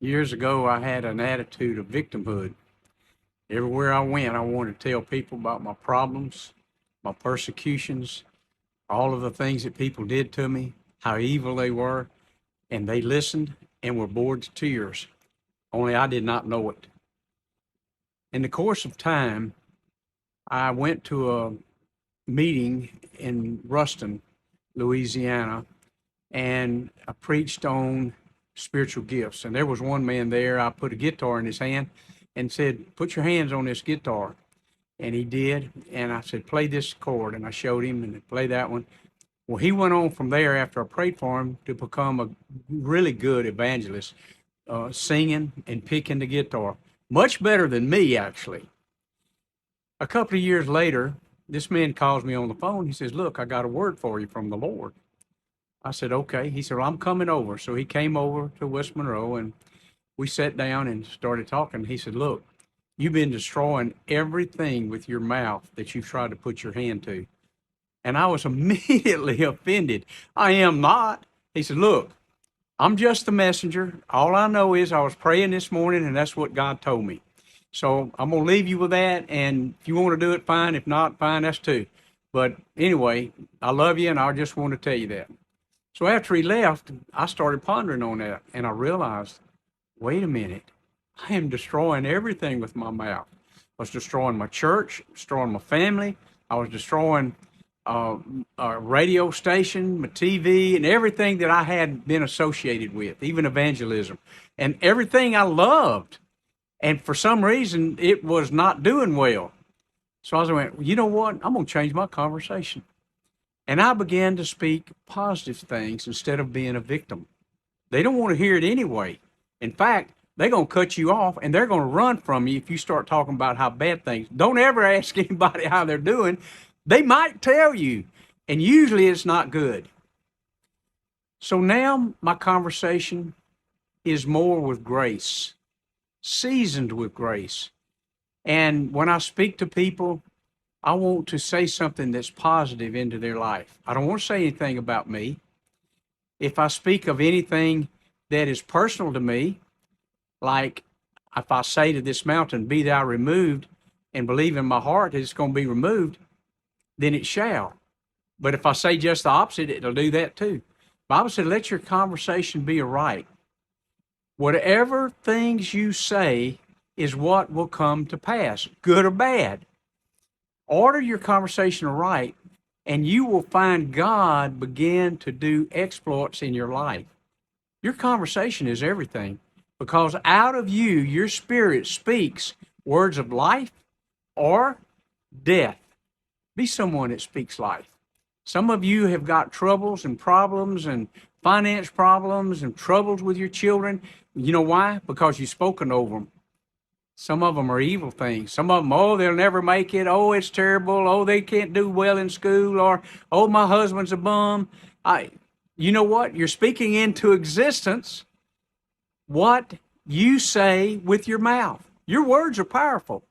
Years ago, I had an attitude of victimhood. Everywhere I went, I wanted to tell people about my problems, my persecutions, all of the things that people did to me, how evil they were, and they listened and were bored to tears. Only I did not know it. In the course of time, I went to a meeting in Ruston, Louisiana, and I preached on spiritual gifts. And there was one man there. I put a guitar in his hand and said, "Put your hands on this guitar." And he did. And I said, "Play this chord." And I showed him and play that one. Well, he went on from there after I prayed for him to become a really good evangelist, singing and picking the guitar. Much better than me, actually. A couple of years later, this man calls me on the phone. He says, "Look, I got a word for you from the Lord." I said, "Okay." He said, "Well, I'm coming over." So he came over to West Monroe and we sat down and started talking. He said, "Look, you've been destroying everything with your mouth that you've tried to put your hand to." And I was immediately offended. "I am not." He said, "Look, I'm just the messenger. All I know is I was praying this morning and that's what God told me. So I'm going to leave you with that. And if you want to do it, fine. If not, fine, that's too. But anyway, I love you and I just want to tell you that." So after he left, I started pondering on that and I realized, wait a minute, I am destroying everything with my mouth. I was destroying my church, destroying my family. I was destroying a radio station, my TV, and everything that I had been associated with, even evangelism, and everything I loved. And for some reason, it was not doing well. So I went, "You know what? I'm going to change my conversation." And I began to speak positive things instead of being a victim. They don't want to hear it anyway. In fact, they're going to cut you off and they're going to run from you if you start talking about how bad things. Don't ever ask anybody how they're doing. They might tell you, and usually it's not good. So now my conversation is more with grace, seasoned with grace. And when I speak to people, I want to say something that's positive into their life. I don't want to say anything about me. If I speak of anything that is personal to me, like if I say to this mountain, "Be thou removed," and believe in my heart that it's going to be removed, then it shall. But if I say just the opposite, it'll do that too. The Bible said, "Let your conversation be aright." Whatever things you say is what will come to pass, good or bad. Order your conversation right, and you will find God begin to do exploits in your life. Your conversation is everything, because out of you, your spirit speaks words of life or death. Be someone that speaks life. Some of you have got troubles and problems and finance problems and troubles with your children. You know why? Because you've spoken over them. Some of them are evil things. Some of them, "Oh, they'll never make it. Oh, it's terrible. Oh, they can't do well in school." Or, "Oh, my husband's a bum." You know what? You're speaking into existence what you say with your mouth. Your words are powerful.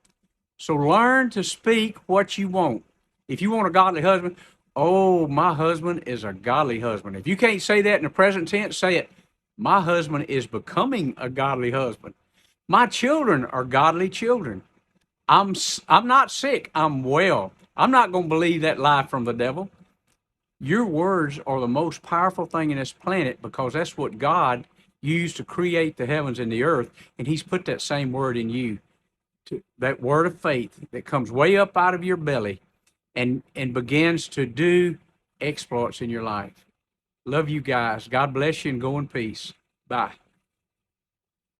So learn to speak what you want. If you want a godly husband, "Oh, my husband is a godly husband." If you can't say that in the present tense, say it, "My husband is becoming a godly husband. My children are godly children. I'm not sick. I'm well." I'm not going to believe that lie from the devil. Your words are the most powerful thing in this planet, because that's what God used to create the heavens and the earth. And he's put that same word in you, that word of faith that comes way up out of your belly and begins to do exploits in your life. Love you guys. God bless you and go in peace. Bye.